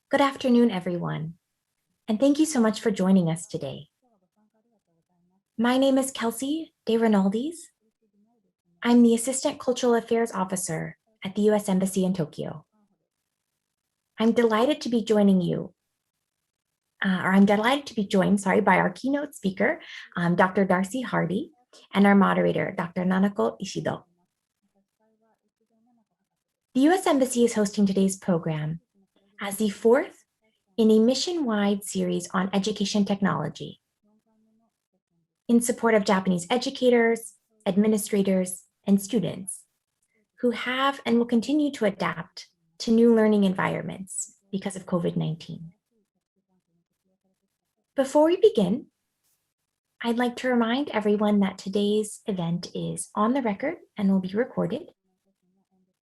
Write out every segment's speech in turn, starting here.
Good afternoon, everyone, and thank you so much for joining us today. My name is Kelsey De Rinaldis. I'm the Assistant Cultural Affairs Officer at the U.S. Embassy in Tokyo. I'm delighted to be joining you, I'm delighted to be joined, by our keynote speaker, Dr. Darcy W, and our moderator, Dr. Nanako Ishido. The U.S. Embassy is hosting today's program as the fourth in a mission-wide series on education technology in support of Japanese educators, administrators, and students who have and will continue to adapt to new learning environments because of COVID-19. Before we begin, I'd like to remind everyone that today's event is on the record and will be recorded.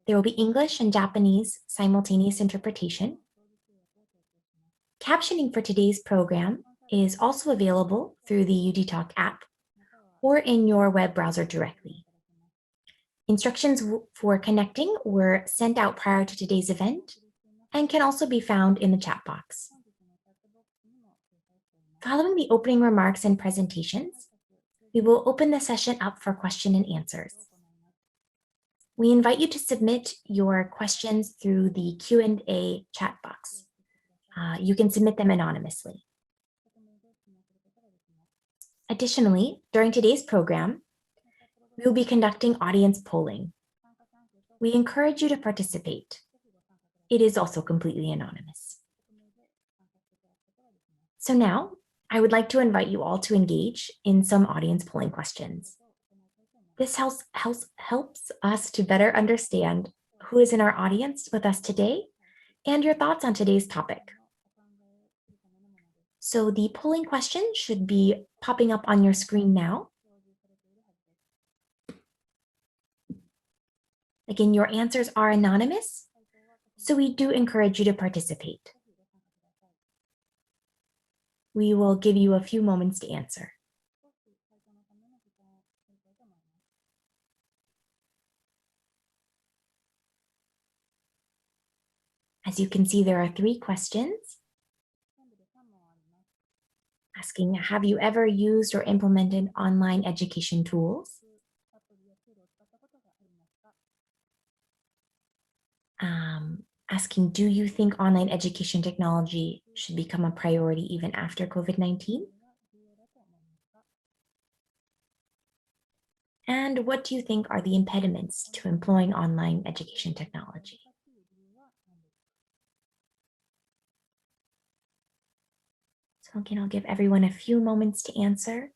There will be English and Japanese simultaneous interpretation. Captioning for today's program is also available through the UD Talk app or in your web browser directly. Instructions for connecting were sent out prior to today's event and can also be found in the chat box. Following the opening remarks and presentations, we will open the session up for question and answers. We invite you to submit your questions through the Q&A chat box. You can submit them anonymously. Additionally, during today's program, we will be conducting audience polling. We encourage you to participate. It is also completely anonymous. So now, I would like to invite you all to engage in some audience polling questions. This helps us to better understand who is in our audience with us today and your thoughts on today's topic. So the polling question should be popping up on your screen now. Again, your answers are anonymous, so we do encourage you to participate. We will give you a few moments to answer. As you can see, there are 3 questions asking, have you ever used or implemented online education tools? Asking, do you think online education technology should become a priority even after COVID-19? And what do you think are the impediments to employing online education technology? So again, I'll give everyone a few moments to answer.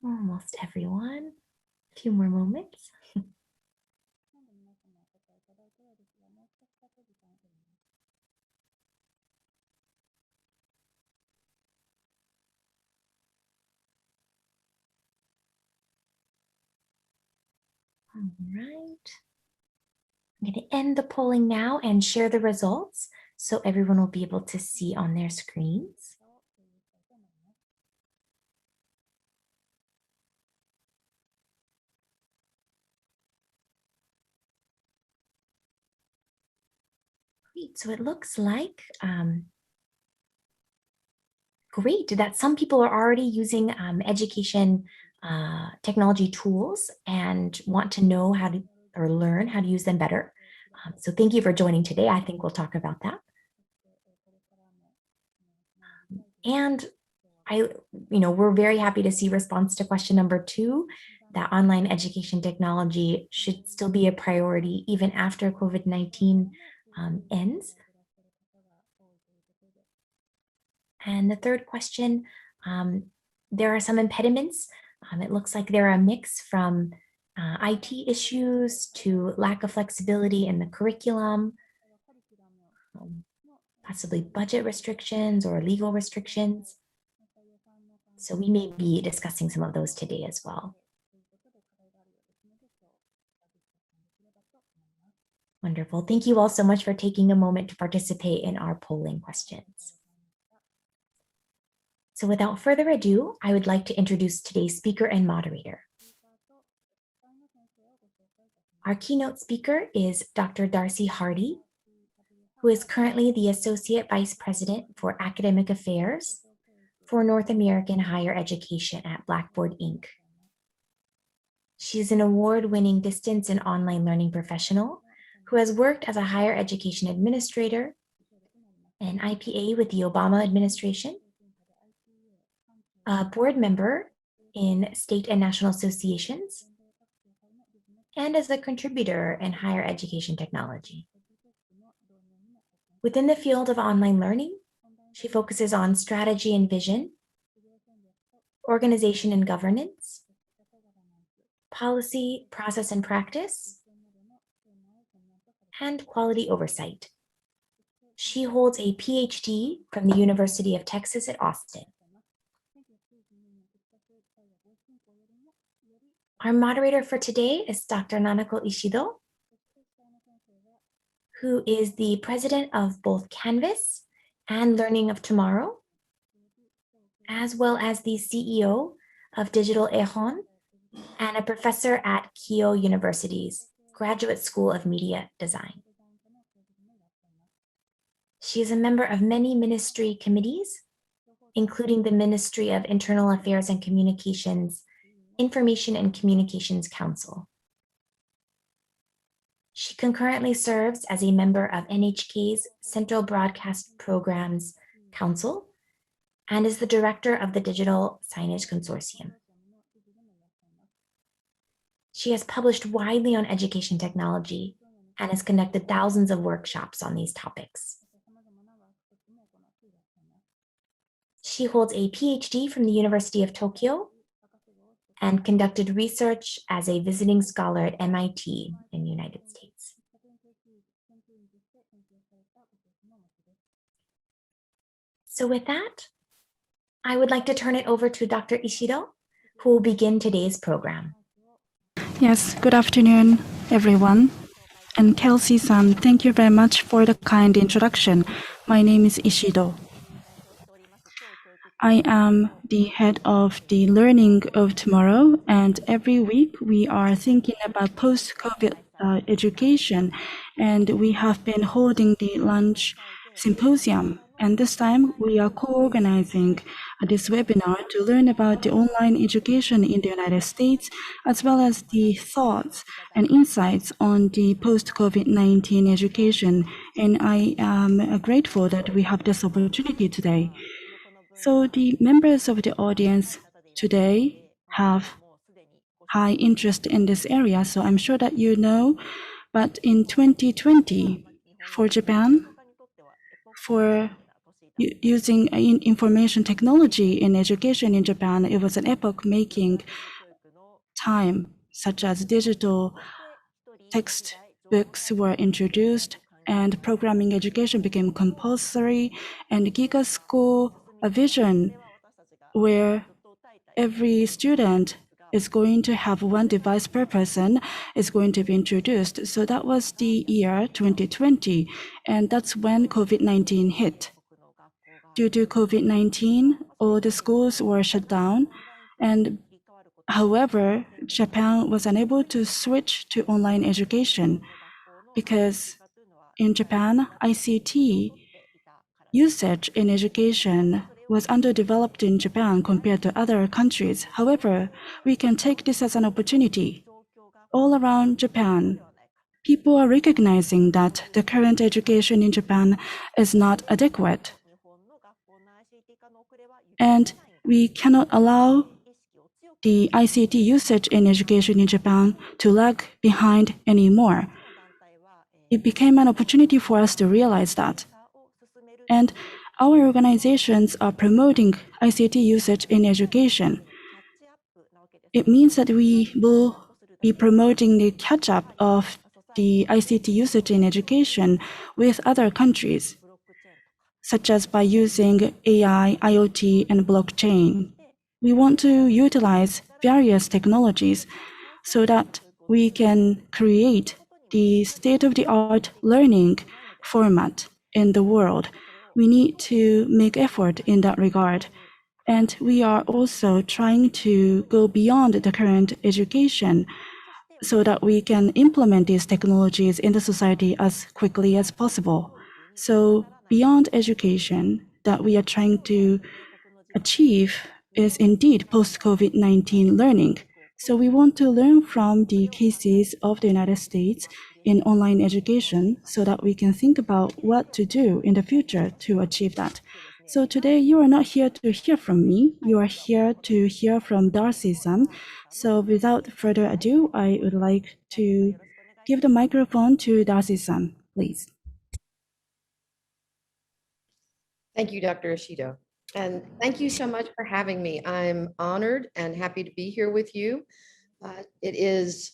Almost everyone. A few more moments. All right. I'm going to end the polling now and share the results so everyone will be able to see on their screens. Great, so it looks like great that some people are already using education technology tools and want to know how to or learn how to use them better. So thank you for joining today. I think we'll talk about that. And we're very happy to see response to question number 2, that online education technology should still be a priority even after COVID-19 ends. And the third question, there are some impediments. It looks like there are a mix from IT issues to lack of flexibility in the curriculum, possibly budget restrictions or legal restrictions. So we may be discussing some of those today as well. Wonderful. Thank you all so much for taking a moment to participate in our polling questions. So without further ado, I would like to introduce today's speaker and moderator. Our keynote speaker is Dr. Darcy W, who is currently the Associate Vice President for Academic Affairs for North American Higher Education at Blackboard Inc. She is an award-winning distance and online learning professional who has worked as a higher education administrator, an IPA with the Obama administration, a board member in state and national associations, and as a contributor in higher education technology. Within the field of online learning, she focuses on strategy and vision, organization and governance, policy, process and practice, and quality oversight. She holds a PhD from the University of Texas at Austin. Our moderator for today is Dr. Nanako Ishido, who is the president of both Canvas and Learning of Tomorrow, as well as the CEO of Digital Ehon and a professor at Keio University's Graduate School of Media Design. She is a member of many ministry committees, including the Ministry of Internal Affairs and Communications, Information and Communications Council. She concurrently serves as a member of NHK's Central Broadcast Programs Council and is the director of the Digital Signage Consortium. She has published widely on education technology and has conducted thousands of workshops on these topics. She holds a PhD from the University of Tokyo and conducted research as a visiting scholar at MIT in the United States. So with that, I would like to turn it over to Dr. Ishido, who will begin today's program. Yes, good afternoon, everyone. And Kelsey-san, thank you very much for the kind introduction. My name is Ishido. I am the head of the Learning of Tomorrow, and every week we are thinking about post-COVID education, and we have been holding the lunch symposium. And this time we are co-organizing this webinar to learn about the online education in the United States, as well as the thoughts and insights on the post-COVID-19 education. And I am grateful that we have this opportunity today. So the members of the audience today have high interest in this area, so I'm sure that you know, but in 2020, for Japan, for using information technology in education in Japan, it was an epoch-making time, such as digital textbooks were introduced and programming education became compulsory, and GIGA School, a vision where every student is going to have one device per person is going to be introduced. So that was the year 2020, and that's when COVID-19 hit. Due to COVID-19, all the schools were shut down, and however, Japan was unable to switch to online education because in Japan, ICT usage in education was underdeveloped in Japan compared to other countries. However, we can take this as an opportunity. All around Japan, people are recognizing that the current education in Japan is not adequate. And we cannot allow the ICT usage in education in Japan to lag behind anymore. It became an opportunity for us to realize that. And our organizations are promoting ICT usage in education. It means that we will be promoting the catch-up of the ICT usage in education with other countries, such as by using AI, IoT, and blockchain. We want to utilize various technologies so that we can create the state-of-the-art learning format in the world. We need to make effort in that regard. And we are also trying to go beyond the current education so that we can implement these technologies in the society as quickly as possible. So beyond education that we are trying to achieve is indeed post-COVID-19 learning. So we want to learn from the cases of the United States in online education so that we can think about what to do in the future to achieve that. So today you are not here to hear from me, you are here to hear from Darcy-san. So without further ado, I would like to give the microphone to Darcy-san, please. Thank you, Dr. Ishido. And thank you so much for having me. I'm honored and happy to be here with you. It is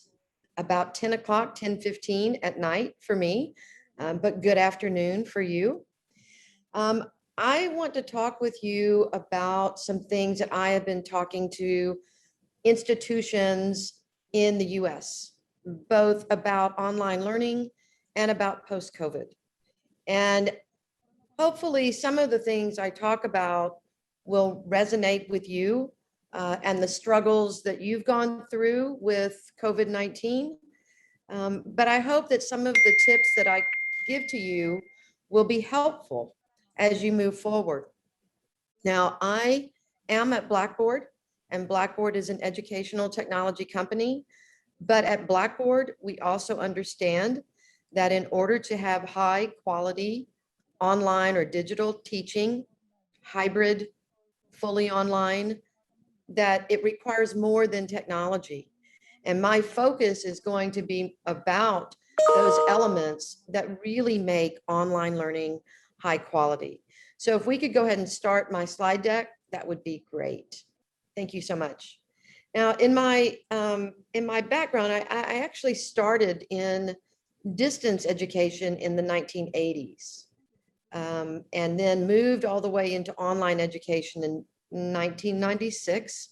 about 10 o'clock, 10:15 at night for me, but good afternoon for you. I want to talk with you about some things that I have been talking to institutions in the US, both about online learning and about post-COVID. And hopefully some of the things I talk about will resonate with you and the struggles that you've gone through with COVID-19. But I hope that some of the tips that I give to you will be helpful as you move forward. Now, I am at Blackboard, and Blackboard is an educational technology company. But at Blackboard, we also understand that in order to have high quality online or digital teaching, hybrid, fully online, that it requires more than technology. And my focus is going to be about those elements that really make online learning high quality. So if we could go ahead and start my slide deck, that would be great. Thank you so much. Now, in my background, I actually started in distance education in the 1980s, and then moved all the way into online education in 1996.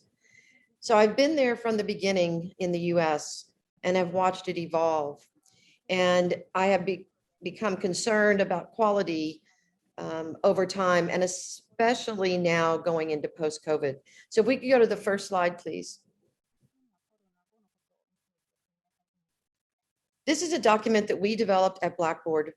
So I've been there from the beginning in the US and have watched it evolve. And I have become concerned about quality over time, and especially now going into post-COVID. So if we could go to the first slide, please. This is a document that we developed at Blackboard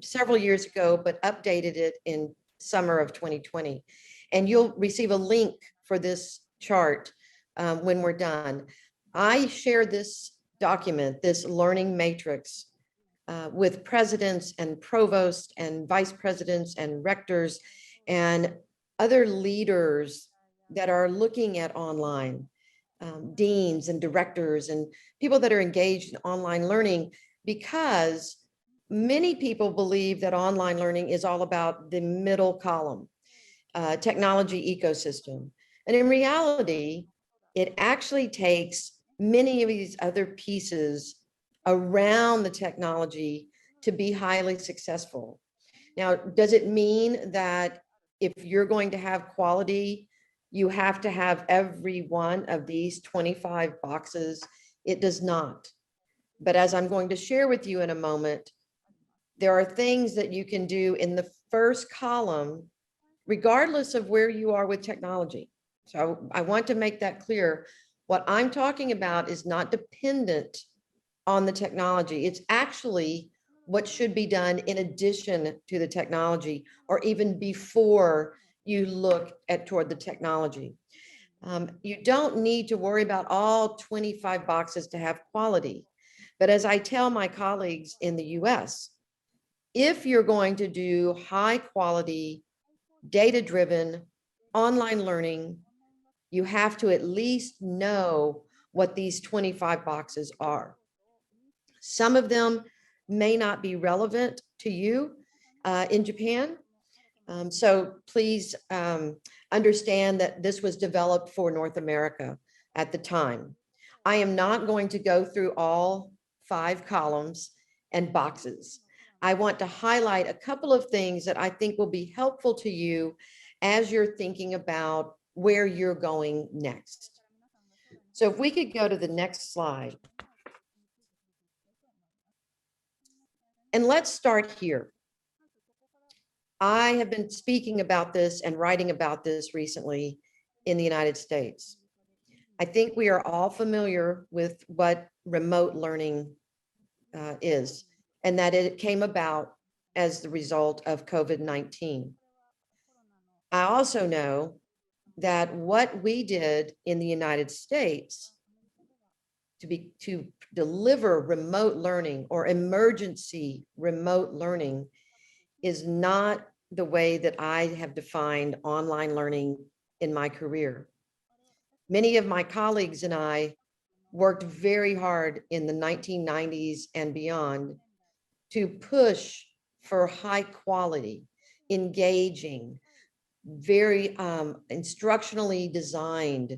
several years ago, but updated it in summer of 2020. And you'll receive a link for this chart when we're done. I share this document, this learning matrix, with presidents and provosts and vice presidents and rectors and other leaders that are looking at online, deans and directors and people that are engaged in online learning, because many people believe that online learning is all about the middle column, technology ecosystem. And in reality, it actually takes many of these other pieces around the technology to be highly successful. Now, does it mean that if you're going to have quality, you have to have every one of these 25 boxes? It does not. But as I'm going to share with you in a moment, there are things that you can do in the first column, regardless of where you are with technology. So I want to make that clear. What I'm talking about is not dependent on the technology. It's actually what should be done in addition to the technology, or even before you look toward the technology. You don't need to worry about all 25 boxes to have quality. But as I tell my colleagues in the US, if you're going to do high quality, data-driven online learning, you have to at least know what these 25 boxes are. Some of them may not be relevant to you in Japan. So please understand that this was developed for North America at the time. I am not going to go through all 5 columns and boxes. I want to highlight a couple of things that I think will be helpful to you as you're thinking about where you're going next. So if we could go to the next slide. And let's start here. I have been speaking about this and writing about this recently in the United States. I think we are all familiar with what remote learning is, and that it came about as the result of COVID-19. I also know that what we did in the United States to deliver remote learning or emergency remote learning is not the way that I have defined online learning in my career. Many of my colleagues and I worked very hard in the 1990s and beyond to push for high quality, engaging, very instructionally designed,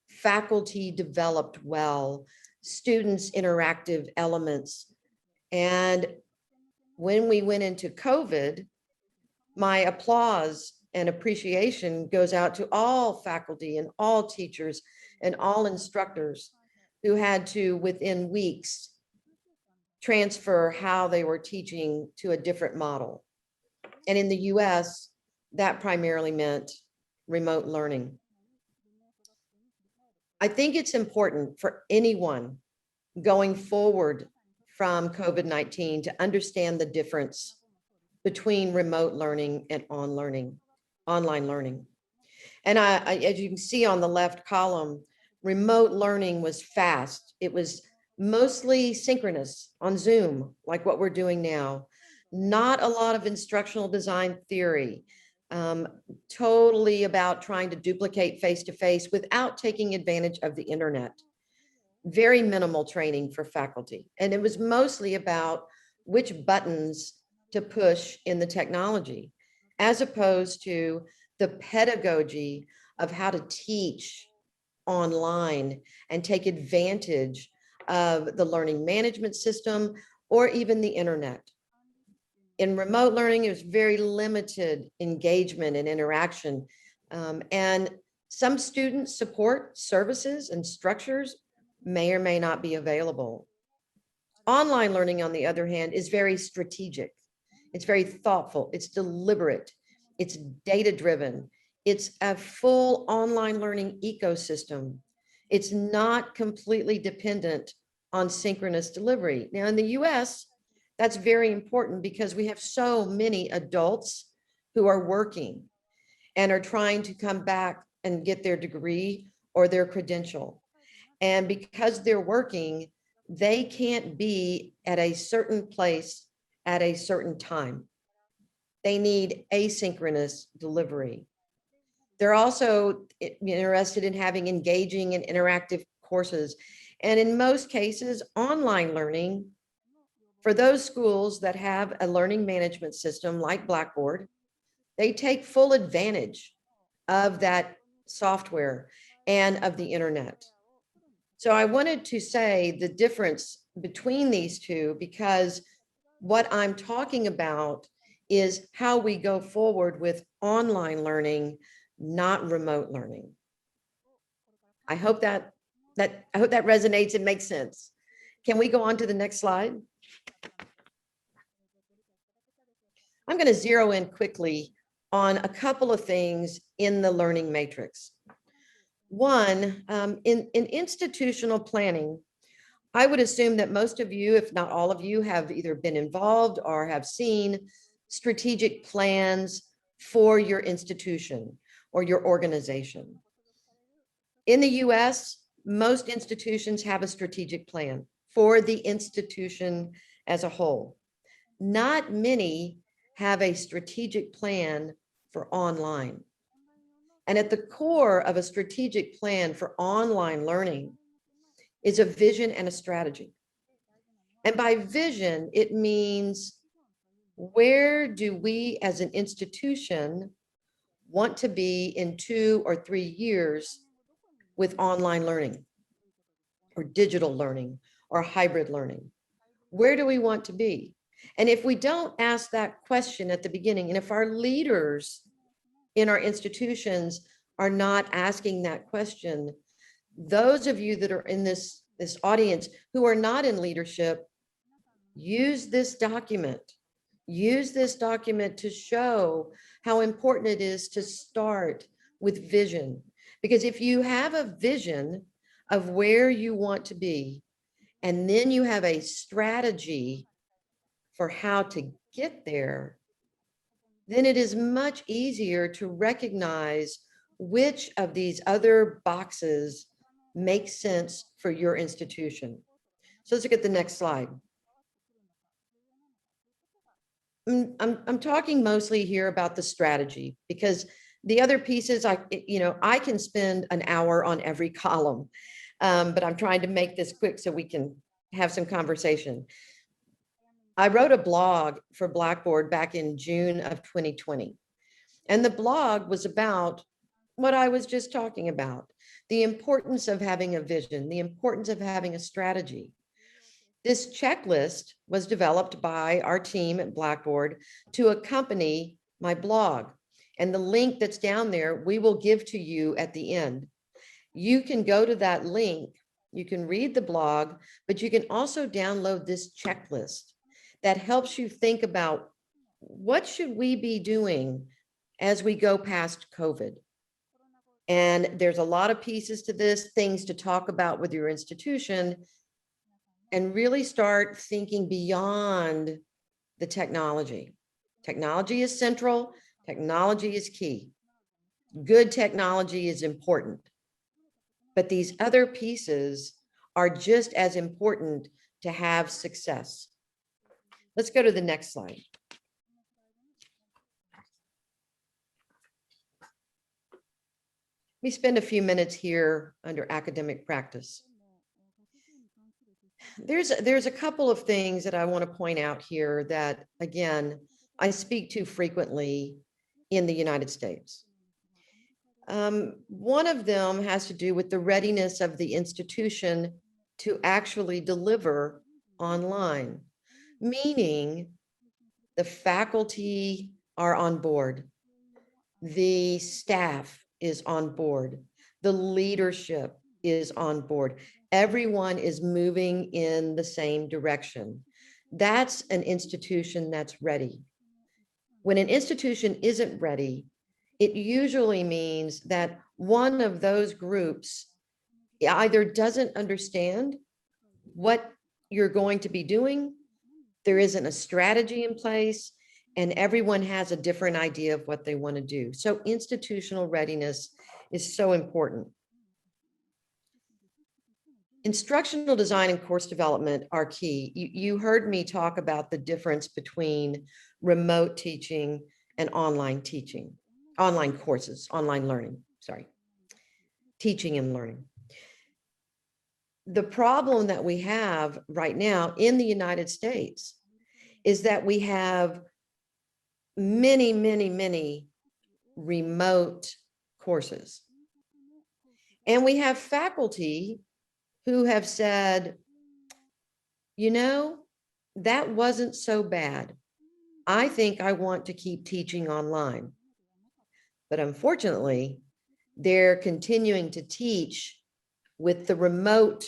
faculty developed well, students interactive elements. And when we went into COVID, my applause and appreciation goes out to all faculty and all teachers and all instructors who had to, within weeks, transfer how they were teaching to a different model. And in the US, that primarily meant remote learning. I think it's important for anyone going forward from COVID-19 to understand the difference between remote learning and online learning. And as you can see on the left column, remote learning was fast. It was mostly synchronous on Zoom, like what we're doing now. Not a lot of instructional design theory, totally about trying to duplicate face-to-face without taking advantage of the internet. Very minimal training for faculty. And it was mostly about which buttons to push in the technology, as opposed to the pedagogy of how to teach online and take advantage of the learning management system or even the internet. In remote learning, there's very limited engagement and interaction. And some student support services and structures may or may not be available. Online learning, on the other hand, is very strategic. It's very thoughtful. It's deliberate. It's data-driven. It's a full online learning ecosystem. It's not completely dependent on synchronous delivery. Now, in the US, that's very important because we have so many adults who are working and are trying to come back and get their degree or their credential. And because they're working, they can't be at a certain place at a certain time. They need asynchronous delivery. They're also interested in having engaging and interactive courses. And in most cases, online learning, for those schools that have a learning management system like Blackboard, they take full advantage of that software and of the internet. So I wanted to say the difference between these two, because what I'm talking about is how we go forward with online learning, not remote learning. I hope that resonates and makes sense. Can we go on to the next slide? I'm going to zero in quickly on a couple of things in the learning matrix. One, in institutional planning, I would assume that most of you, if not all of you, have either been involved or have seen strategic plans for your institution or your organization. In the US, most institutions have a strategic plan for the institution as a whole. Not many have a strategic plan for online. And at the core of a strategic plan for online learning is a vision and a strategy. And by vision, it means, where do we as an institution want to be in 2 or 3 years with online learning or digital learning or hybrid learning? Where do we want to be? And if we don't ask that question at the beginning, and if our leaders in our institutions are not asking that question, those of you that are in this audience who are not in leadership, use this document. use this document to show how important it is to start with vision. Because if you have a vision of where you want to be, and then you have a strategy for how to get there, then it is much easier to recognize which of these other boxes make sense for your institution. So let's look at the next slide. I'm talking mostly here about the strategy, because the other pieces, I can spend an hour on every column, but I'm trying to make this quick so we can have some conversation. I wrote a blog for Blackboard back in June of 2020, and the blog was about what I was just talking about, the importance of having a vision, the importance of having a strategy. This checklist was developed by our team at Blackboard to accompany my blog. And the link that's down there, we will give to you at the end. You can go to that link, you can read the blog, but you can also download this checklist that helps you think about what should we be doing as we go past COVID. And there's a lot of pieces to this, things to talk about with your institution, and really start thinking beyond the technology. Technology is central, technology is key. Good technology is important, but these other pieces are just as important to have success. Let's go to the next slide. Let me spend a few minutes here under academic practice. There's a couple of things that I want to point out here that, again, I speak to frequently in the United States. One of them has to do with the readiness of the institution to actually deliver online, meaning the faculty are on board, the staff is on board, the leadership is on board. Everyone is moving in the same direction. That's an institution that's ready. When an institution isn't ready, it usually means that one of those groups either doesn't understand what you're going to be doing, there isn't a strategy in place, and everyone has a different idea of what they want to do. So institutional readiness is so important. Instructional design and course development are key. You heard me talk about the difference between remote teaching and online teaching, online courses, online learning, sorry, teaching and learning. The problem that we have right now in the United States is that we have many, many, many remote courses. And we have faculty who have said, you know, that wasn't so bad. I think I want to keep teaching online. But unfortunately, they're continuing to teach with the remote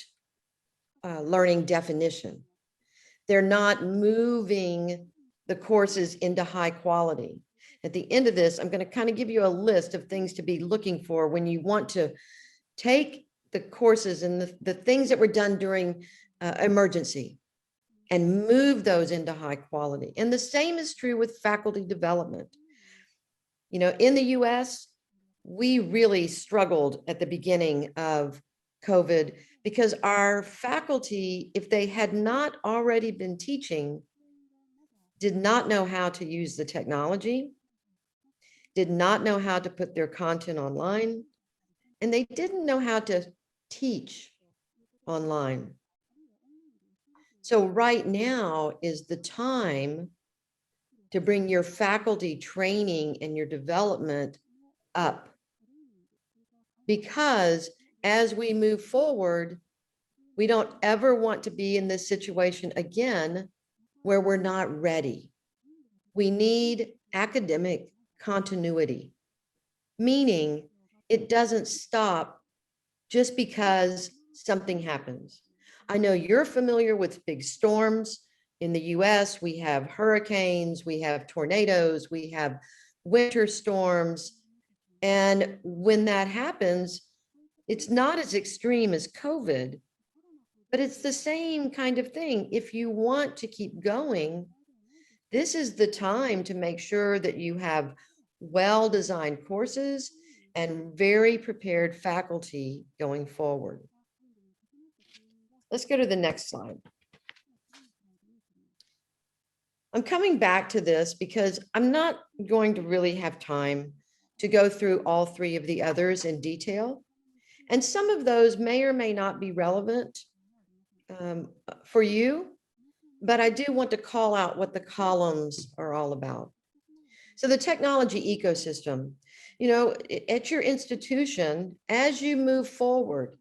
learning definition. They're not moving the courses into high quality. At the end of this, I'm going to kind of give you a list of things to be looking for when you want to take the courses and the things that were done during emergency and move those into high quality. And the same is true with faculty development. You know, in the US, we really struggled at the beginning of COVID because our faculty, if they had not already been teaching, did not know how to use the technology, did not know how to put their content online, and they didn't know how to teach online. So right now is the time to bring your faculty training and your development up. Because as we move forward, we don't ever want to be in this situation again where we're not ready. We need academic continuity, meaning it doesn't stop just because something happens. I know you're familiar with big storms. In the US, we have hurricanes, we have tornadoes, we have winter storms. And when that happens, it's not as extreme as COVID, but it's the same kind of thing. If you want to keep going, this is the time to make sure that you have well-designed courses and very prepared faculty going forward. Let's go to the next slide. I'm coming back to this because I'm not going to really have time to go through all three of the others in detail. And some of those may or may not be relevant for you, but I do want to call out what the columns are all about. So the technology ecosystem, you know, at your institution, as you move forward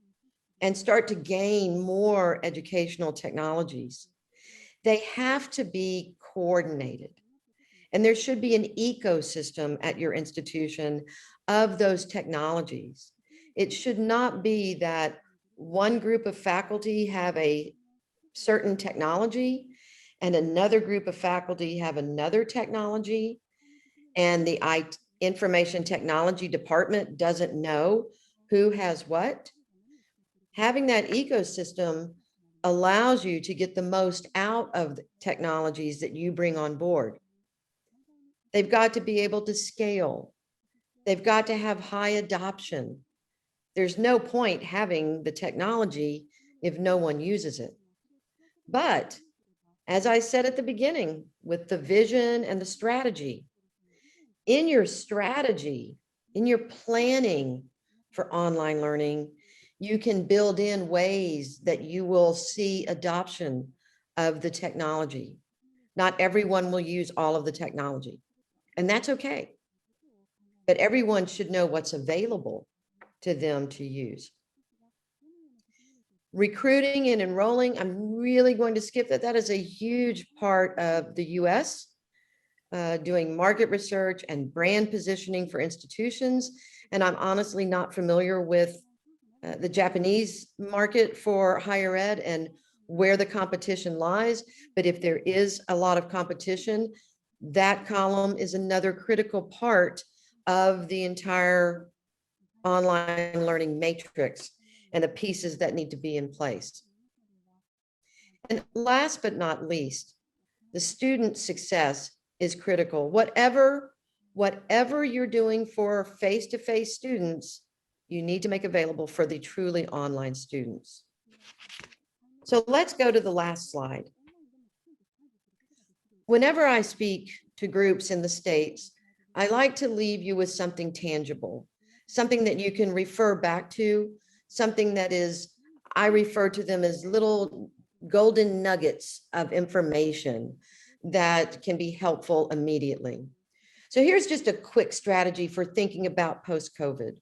and start to gain more educational technologies, they have to be coordinated. And there should be an ecosystem at your institution of those technologies. It should not be that one group of faculty have a certain technology and another group of faculty have another technology, and the information technology department doesn't know who has what. Having that ecosystem allows you to get the most out of the technologies that you bring on board. They've got to be able to scale. They've got to have high adoption. There's no point having the technology if no one uses it. But as I said at the beginning, with the vision and the strategy, in your strategy, in your planning for online learning, you can build in ways that you will see adoption of the technology. Not everyone will use all of the technology, and that's okay. But everyone should know what's available to them to use. Recruiting and enrolling, I'm really going to skip that. That is a huge part of the US, doing market research and brand positioning for institutions. And I'm honestly not familiar with the Japanese market for higher ed and where the competition lies. But if there is a lot of competition, that column is another critical part of the entire online learning matrix and the pieces that need to be in place. And last but not least, the student success is critical. Whatever you're doing for face-to-face students, you need to make available for the truly online students. So let's go to the last slide. Whenever I speak to groups in the States, I like to leave you with something tangible, something that you can refer back to, something that is, I refer to them as little golden nuggets of information that can be helpful immediately. So here's just a quick strategy for thinking about post-COVID.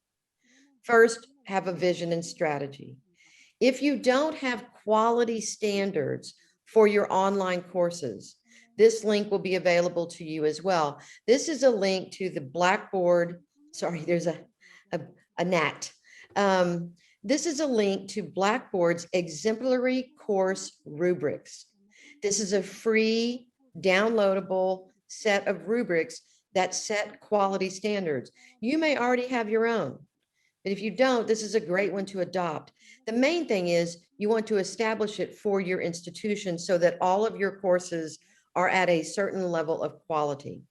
First, have a vision and strategy. If you don't have quality standards for your online courses, this link will be available to you as well. This is a link to the Blackboard, sorry, there's a NAT. This is a link to Blackboard's exemplary course rubrics. This is a free downloadable set of rubrics that set quality standards. You may already have your own, but if you don't, this is a great one to adopt. The main thing is you want to establish it for your institution so that all of your courses are at a certain level of quality.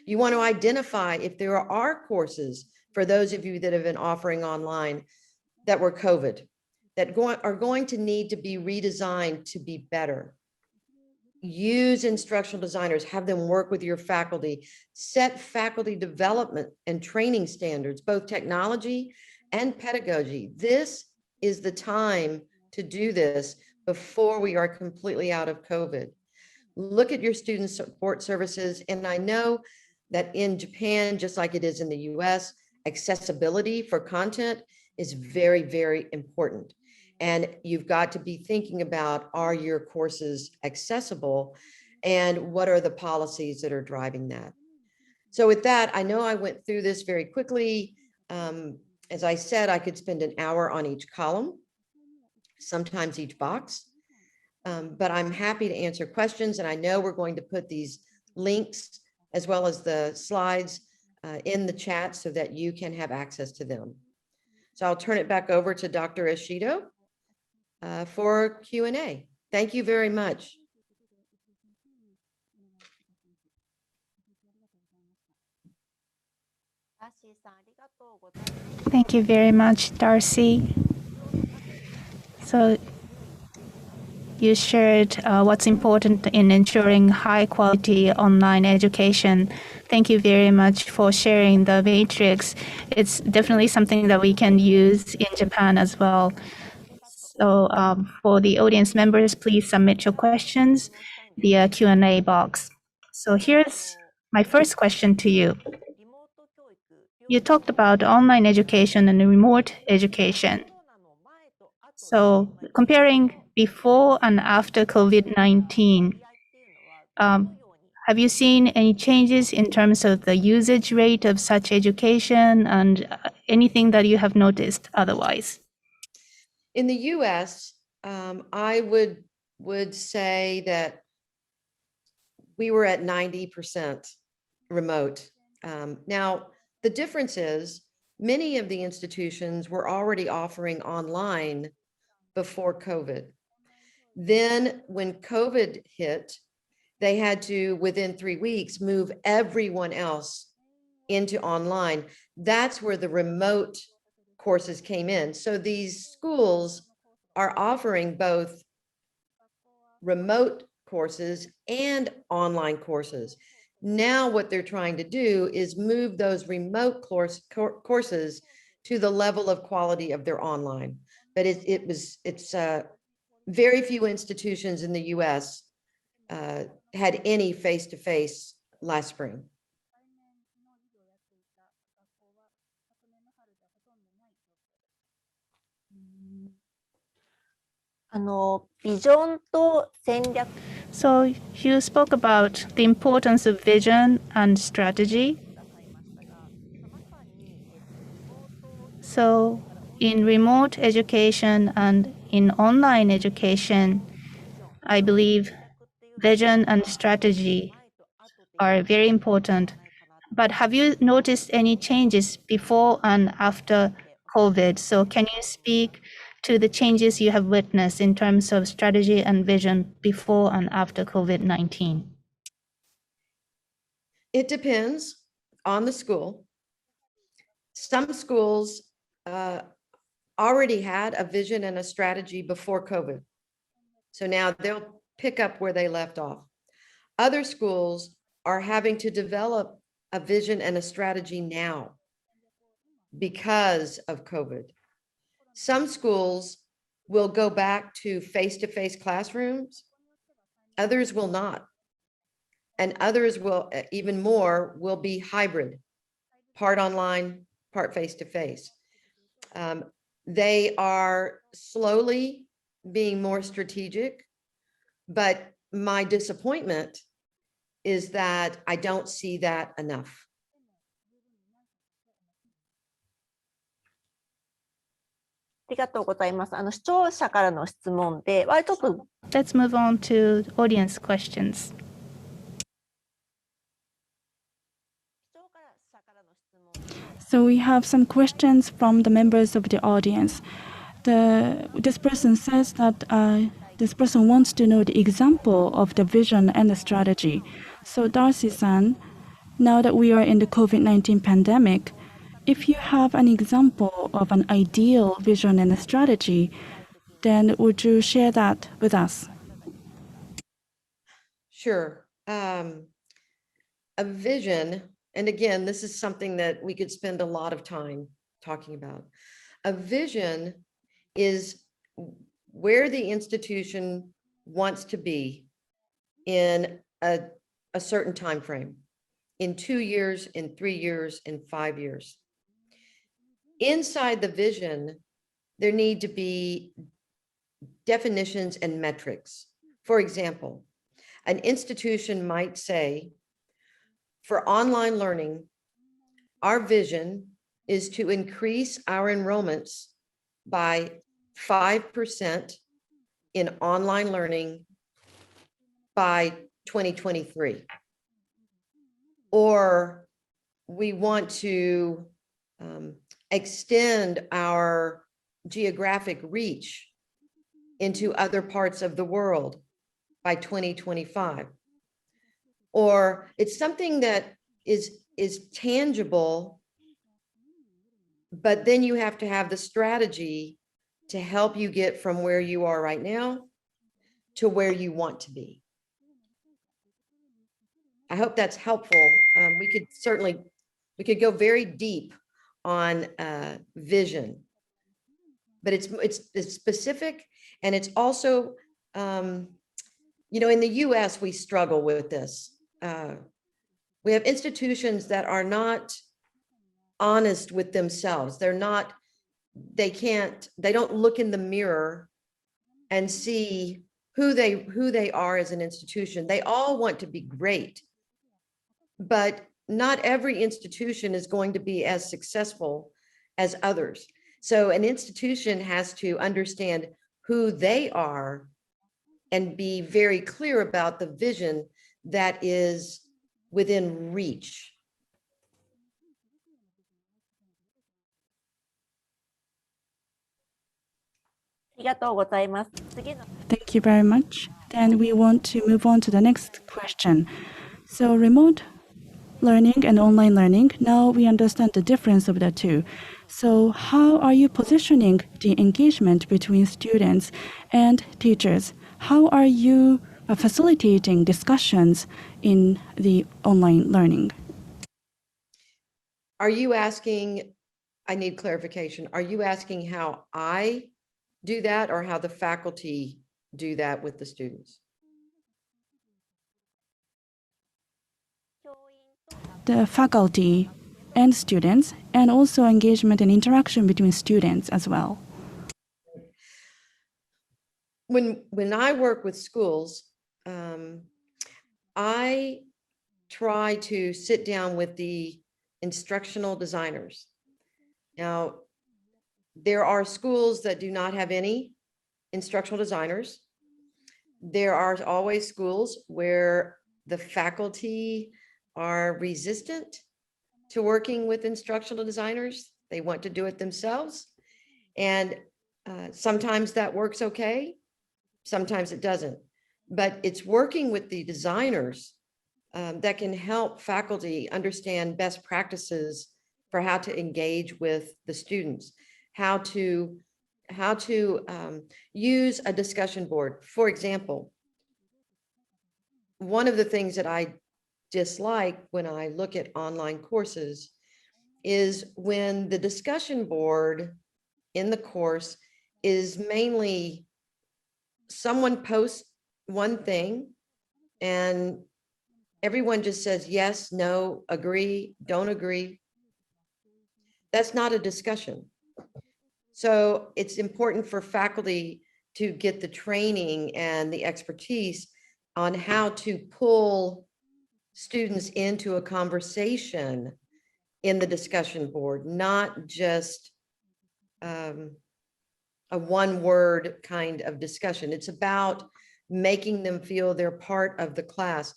You want to identify if there are courses, for those of you that have been offering online, that were COVID, that are going to need to be redesigned to be better. Use instructional designers, have them work with your faculty, set faculty development and training standards, both technology and pedagogy. This is the time to do this before we are completely out of COVID. Look at your student support services. And I know that in Japan, just like it is in the US, accessibility for content is very, very important. And you've got to be thinking about, are your courses accessible and what are the policies that are driving that? So with that, I know I went through this very quickly. As I said, I could spend an hour on each column, sometimes each box. But I'm happy to answer questions, and I know we're going to put these links as well as the slides in the chat so that you can have access to them. So I'll turn it back over to Dr. Ishido for Q&A. Thank you very much. Thank you very much, Darcy. So you shared what's important in ensuring high quality online education. Thank you very much for sharing the matrix. It's definitely something that we can use in Japan as well. So for the audience members, please submit your questions via Q&A box. So here's my first question to you. You talked about online education and remote education. So comparing before and after COVID-19, have you seen any changes in terms of the usage rate of such education and anything that you have noticed otherwise? In the US, I would say that we were at 90% remote. Now, the difference is many of the institutions were already offering online before COVID. Then when COVID hit, they had to, within 3 weeks, move everyone else into online. That's where the remote courses came in. So these schools are offering both remote courses and online courses. Now what they're trying to do is move those remote courses to the level of quality of their online. But it's very few institutions in the US had any face-to-face last spring. So you spoke about the importance of vision and strategy. So in remote education and in online education, I believe vision and strategy are very important. But have you noticed any changes before and after COVID? So can you speak to the changes you have witnessed in terms of strategy and vision before and after COVID-19? It depends on the school. Some schools already had a vision and a strategy before COVID. So now they'll pick up where they left off. Other schools are having to develop a vision and a strategy now because of COVID. Some schools will go back to face-to-face classrooms. Others will not. And others will, even more, will be hybrid, part online, part face-to-face. They are slowly being more strategic, but my disappointment is that I don't see that enough. Let's move on to audience questions. So we have some questions from the members of the audience. This person says that this person wants to know the example of the vision and the strategy. So Darcy-san, now that we are in the COVID-19 pandemic, if you have an example of an ideal vision and a strategy, then would you share that with us? Sure. A vision, and again, this is something that we could spend a lot of time talking about. A vision is where the institution wants to be in a certain time frame, in 2 years, in 3 years, in 5 years. Inside the vision, there need to be definitions and metrics. For example, an institution might say, for online learning, our vision is to increase our enrollments by 5% in online learning by 2023. Or we want to extend our geographic reach into other parts of the world by 2025. Or it's something that is tangible, but then you have to have the strategy to help you get from where you are right now to where you want to be. I hope that's helpful. We could go very deep on vision, but it's specific, and it's also, you know, in the US, we struggle with this. We have institutions that are not honest with themselves. They don't look in the mirror and see who they are as an institution. They all want to be great, but not every institution is going to be as successful as others. So an institution has to understand who they are and be very clear about the vision that is within reach. Thank you very much. Then we want to move on to the next question. So remote learning and online learning, now we understand the difference of the two. So how are you positioning the engagement between students and teachers? How are you facilitating discussions in the online learning? Are you asking, I need clarification, are you asking how I do that or how the faculty do that with the students? The faculty and students, and also engagement and interaction between students as well. When I work with schools, I try to sit down with the instructional designers. Now, there are schools that do not have any instructional designers. There are always schools where the faculty are resistant to working with instructional designers. They want to do it themselves. And sometimes that works okay, sometimes it doesn't. But it's working with the designers that can help faculty understand best practices for how to engage with the students, how to use a discussion board. For example, one of the things that I dislike when I look at online courses is when the discussion board in the course is mainly someone posts one thing and everyone just says yes, no, agree, don't agree. That's not a discussion. So it's important for faculty to get the training and the expertise on how to pull students into a conversation in the discussion board, not just a one-word kind of discussion. It's about making them feel they're part of the class.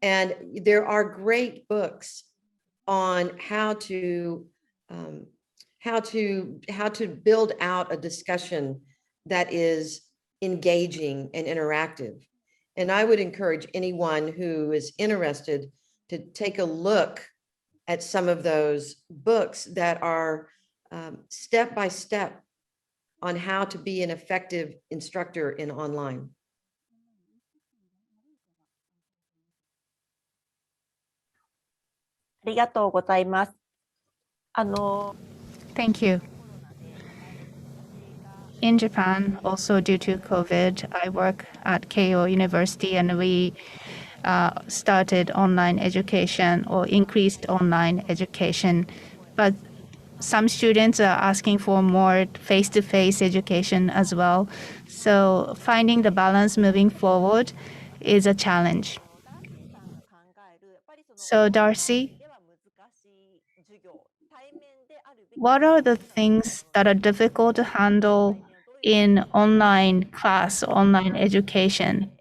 And there are great books on how to build out a discussion that is engaging and interactive. And I would encourage anyone who is interested to take a look at some of those books that are step by step on how to be an effective instructor in online. Thank you. In Japan, also due to COVID, I work at Keio University, and we started online education or increased online education. But some students are asking for more face-to-face education as well. So finding the balance moving forward is a challenge. So Darcy, what are the things that are difficult to handle in online class, online education.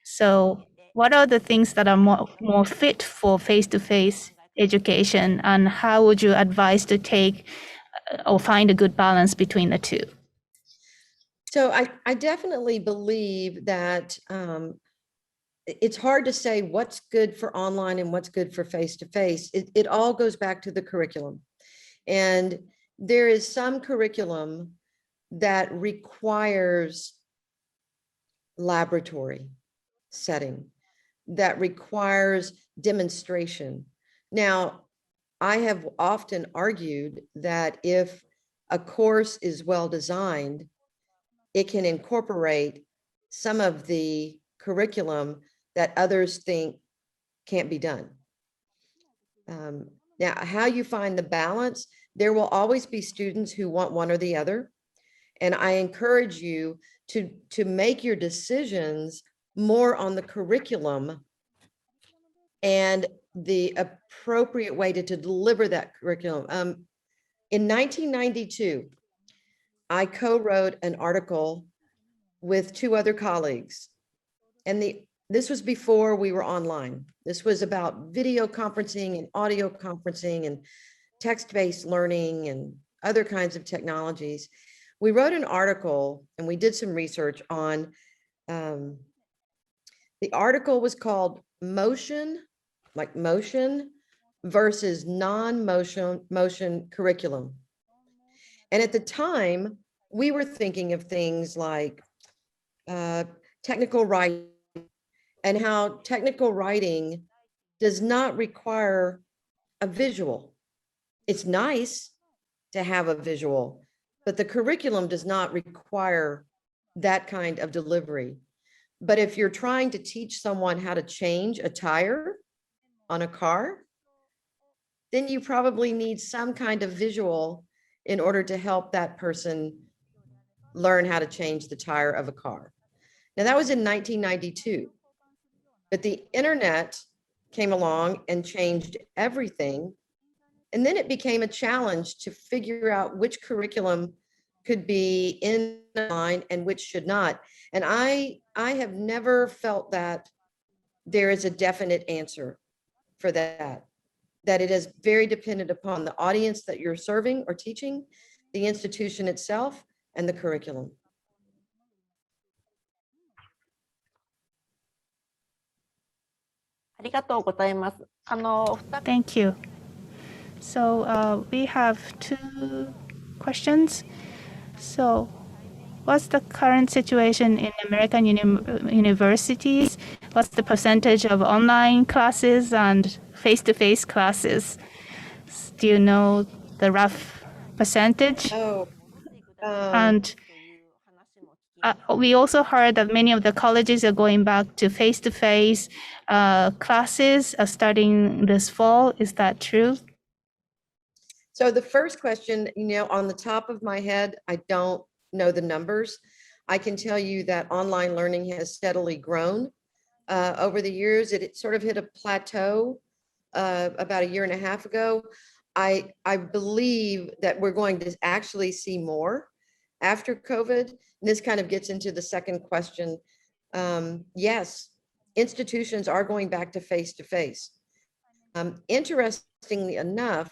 So what are the things that are more fit for face-to-face education, and how would you advise to take or find a good balance between the two? So I definitely believe that it's hard to say what's good for online and what's good for face-to-face. It all goes back to the curriculum. And there is some curriculum that requires laboratory setting, that requires demonstration. Now, I have often argued that if a course is well designed, it can incorporate some of the curriculum that others think can't be done. Now, how you find the balance, there will always be students who want one or the other. And I encourage you to make your decisions more on the curriculum and the appropriate way to deliver that curriculum. In 1992, I co-wrote an article with two other colleagues. And this was before we were online. This was about video conferencing and audio conferencing and text-based learning and other kinds of technologies. We wrote an article and we did some research on, the article was called Motion, like motion versus non-motion curriculum. And at the time, we were thinking of things like technical writing, and how technical writing does not require a visual. It's nice to have a visual, but the curriculum does not require that kind of delivery. But if you're trying to teach someone how to change a tire on a car, then you probably need some kind of visual in order to help that person learn how to change the tire of a car. Now, that was in 1992, but the internet came along and changed everything. And then it became a challenge to figure out which curriculum could be in line and which should not. And I have never felt that there is a definite answer for that it is very dependent upon the audience that you're serving or teaching, the institution itself, and the curriculum. Thank you. So we have two questions. So what's the current situation in American universities? What's the percentage of online classes and face-to-face classes? Do you know the rough percentage? Oh, And we also heard that many of the colleges are going back to face-to-face classes starting this fall. Is that true? so the first question, on the top of my head, I don't know the numbers. I can tell you that online learning has steadily grown over the years. It sort of hit a plateau about a year and a half ago. I believe that we're going to actually see more after COVID. And this kind of gets into the second question. Yes, institutions are going back to face-to-face. Interestingly enough,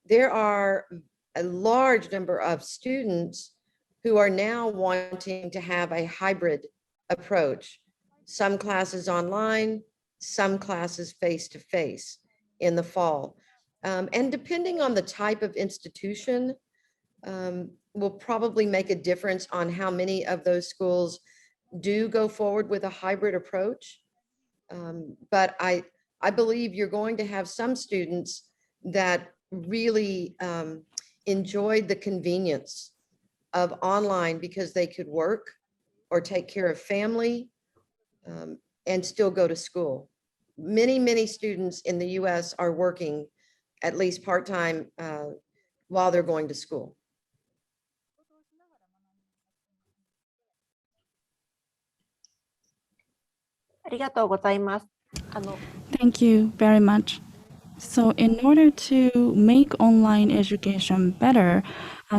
there are a large number of students who are now wanting to have a hybrid approach. Some classes online, some classes face-to-face in the fall. And depending on the type of institution, will probably make a difference on how many of those schools do go forward with a hybrid approach. But I believe you're going to have some students that really enjoyed the convenience of online because they could work or take care of family and still go to school. Many students in the US are working at least part-time while they're going to school. Thank you very much. So in order to make online education better,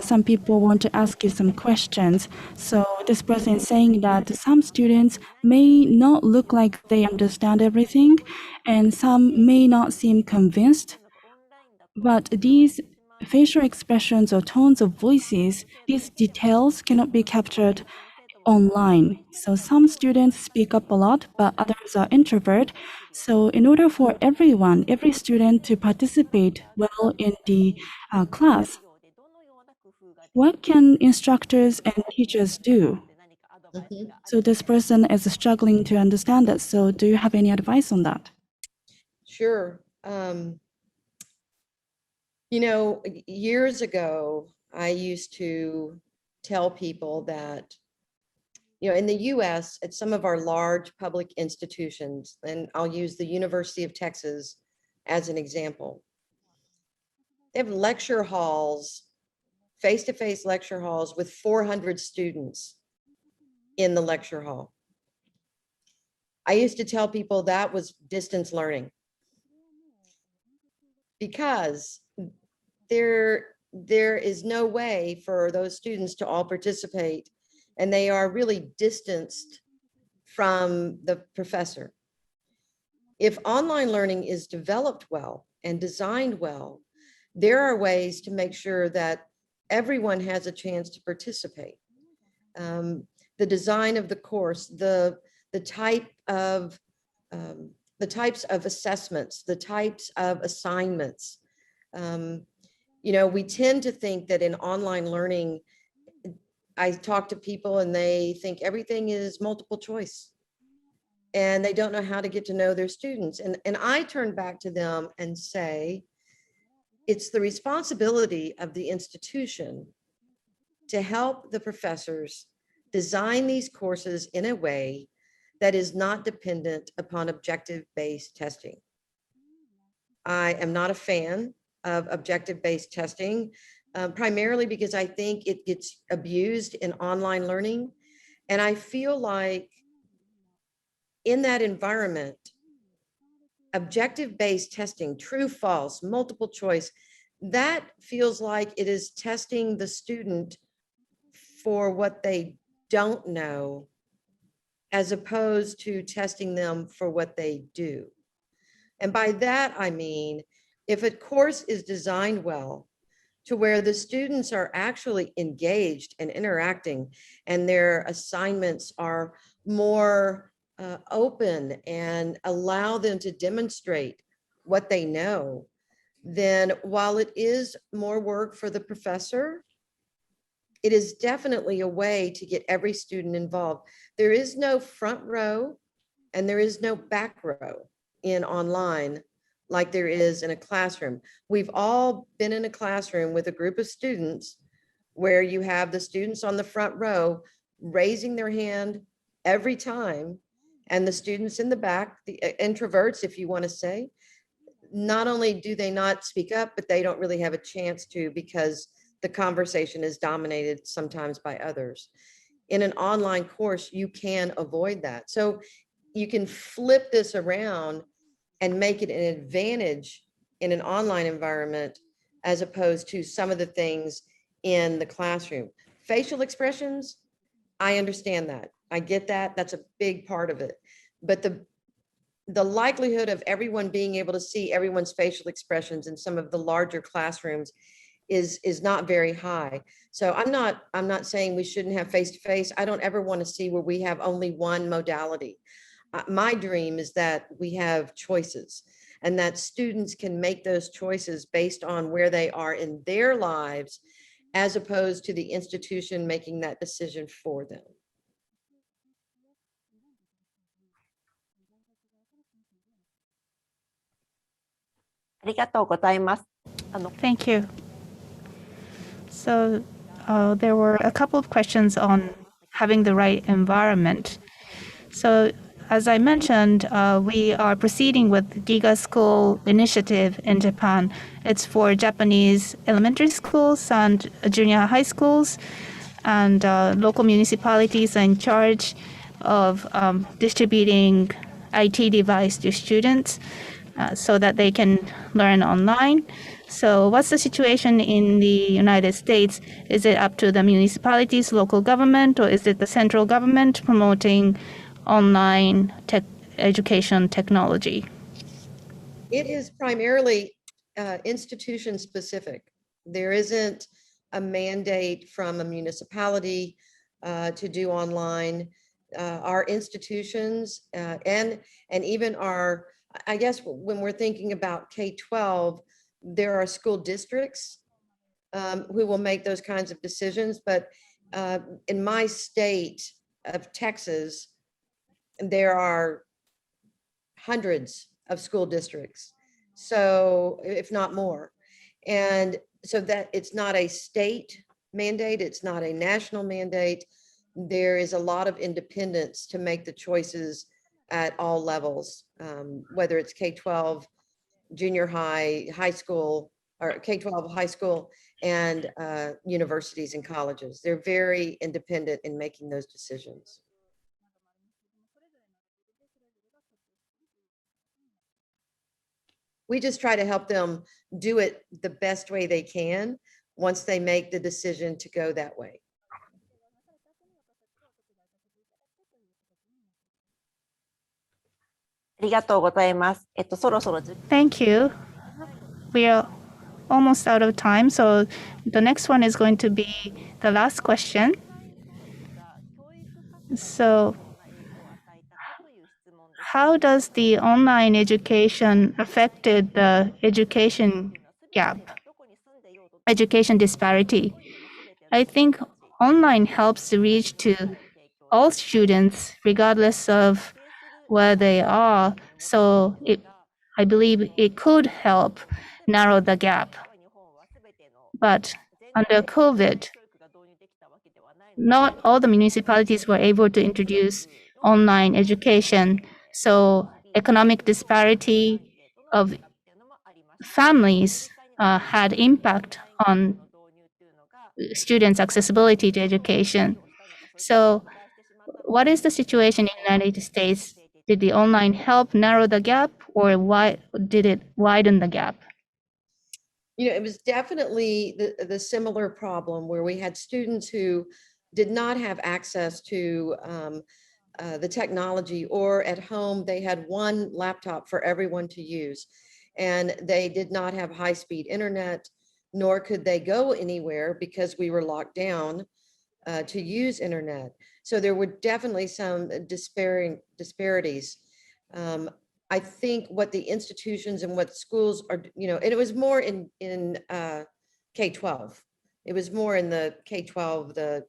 some people want to ask you some questions. So this person is saying that some students may not look like they understand everything, and some may not seem convinced. But these facial expressions or tones of voices, these details cannot be captured online. So some students speak up a lot, but others are introvert. So in order for everyone, every student to participate well in the class, what can instructors and teachers do? Mhm. So this person is struggling to understand that. So do you have any advice on that? Sure. Years ago, I used to tell people that, in the US, at some of our large public institutions, and I'll use the University of Texas as an example, they have lecture halls, face-to-face lecture halls with 400 students in the lecture hall. I used to tell people that was distance learning because there is no way for those students to all participate, and they are really distanced from the professor. If online learning is developed well and designed well, there are ways to make sure that everyone has a chance to participate. The design of the course, the type of the types of assessments, the types of assignments. We tend to think that in online learning, I talk to people and they think everything is multiple choice and they don't know how to get to know their students. And I turn back to them and say, it's the responsibility of the institution to help the professors design these courses in a way that is not dependent upon objective-based testing. I am not a fan of objective-based testing, primarily because I think it gets abused in online learning. And I feel like in that environment, objective-based testing, true, false, multiple choice, that feels like it is testing the student for what they don't know, as opposed to testing them for what they do. And by that, I mean, if a course is designed well to where the students are actually engaged and interacting and their assignments are more open and allow them to demonstrate what they know, then while it is more work for the professor, it is definitely a way to get every student involved. There is no front row and there is no back row in online like there is in a classroom. We've all been in a classroom with a group of students where you have the students on the front row raising their hand every time, and the students in the back, the introverts, if you want to say, not only do they not speak up, but they don't really have a chance to because the conversation is dominated sometimes by others. In an online course, you can avoid that. So you can flip this around and make it an advantage in an online environment as opposed to some of the things in the classroom. Facial expressions, I understand that. I get that. That's a big part of it. But the likelihood of everyone being able to see everyone's facial expressions in some of the larger classrooms is not very high. So I'm not saying we shouldn't have face-to-face. I don't ever want to see where we have only one modality. My dream is that we have choices and that students can make those choices based on where they are in their lives, as opposed to the institution making that decision for them. Thank you. So there were a couple of questions on having the right environment. So as I mentioned, we are proceeding with Giga School initiative in Japan. It's for Japanese elementary schools and junior high schools, and local municipalities are in charge of distributing IT device to students. so that they can learn online. So what's the situation in the United States? Is it up to the municipalities, local government, or is it the central government promoting online education technology? It is primarily institution specific. There isn't a mandate from a municipality to do online. Our institutions and even our, I guess when we're thinking about K-12, there are school districts who will make those kinds of decisions. But in my state of Texas, there are hundreds of school districts, so if not more. And so that it's not a state mandate, it's not a national mandate. There is a lot of independence to make the choices at all levels, whether it's K-12, junior high, high school, or K-12, high school, and universities and colleges. They're very independent in making those decisions. We just try to help them do it the best way they can once they make the decision to go that way. Thank you. We are almost out of time, so the next one is going to be the last question. So how does the online education affected the education gap, education disparity? I think online helps to reach to all students regardless of where they are. So I believe it could help narrow the gap. But under COVID, not all the municipalities were able to introduce online education. So economic disparity of families had impact on students' accessibility to education. So what is the situation in the United States? Did the online help narrow the gap, or why did it widen the gap? You know, it was definitely the similar problem where we had students who did not have access to the technology, or at home they had one laptop for everyone to use, and they did not have high-speed internet, nor could they go anywhere because we were locked down to use internet. So there were definitely some disparities. I think what the institutions and what schools are, you know, and it was more in K-12. It was more in the K-12,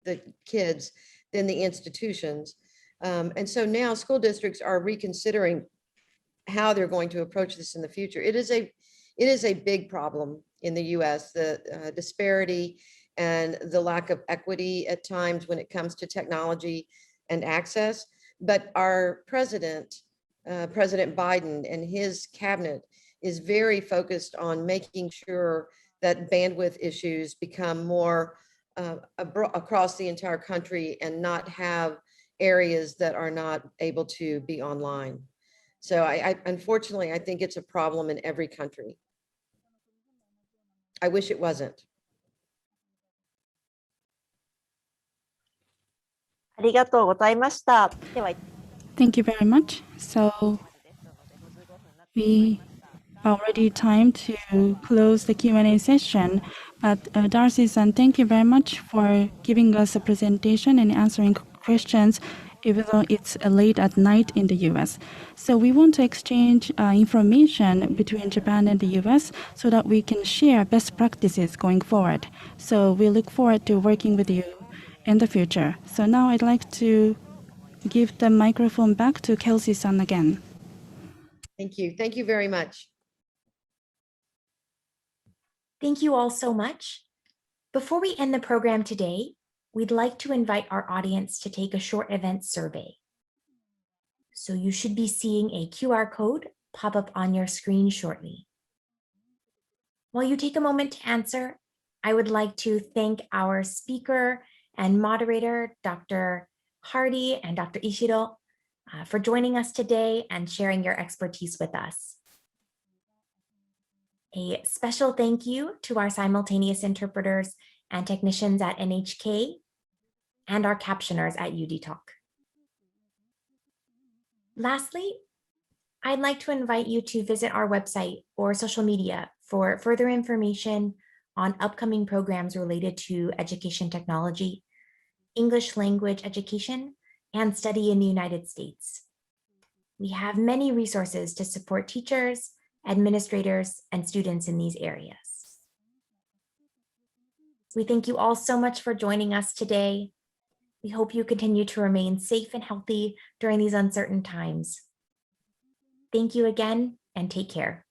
the kids, than the institutions. And so now school districts are reconsidering how they're going to approach this in the future. It is a big problem in the US, the disparity and the lack of equity at times when it comes to technology and access. But our president, President Biden, and his cabinet is very focused on making sure that bandwidth issues become more across the entire country and not have areas that are not able to be online. So unfortunately, I think it's a problem in every country. I wish it wasn't. Thank you very much. So we already time to close the Q&A session. But Darcy-san, thank you very much for giving us a presentation and answering questions, even though it's late at night in the US. So we want to exchange information between Japan and the US so that we can share best practices going forward. So we look forward to working with you in the future. So now I'd like to give the microphone back to Kelsey-san again. Thank you. Thank you very much. Thank you all so much. Before we end the program today, we'd like to invite our audience to take a short event survey. So you should be seeing a QR code pop up on your screen shortly. While you take a moment to answer, I would like to thank our speaker and moderator, Dr. Hardy and Dr. Ishiro, for joining us today and sharing your expertise with us. A special thank you to our simultaneous interpreters and technicians at NHK and our captioners at UD Talk. Lastly, I'd like to invite you to visit our website or social media for further information on upcoming programs related to education technology, English language education, and study in the United States. We have many resources to support teachers, administrators, and students in these areas. We thank you all so much for joining us today. We hope you continue to remain safe and healthy during these uncertain times. Thank you again, and take care.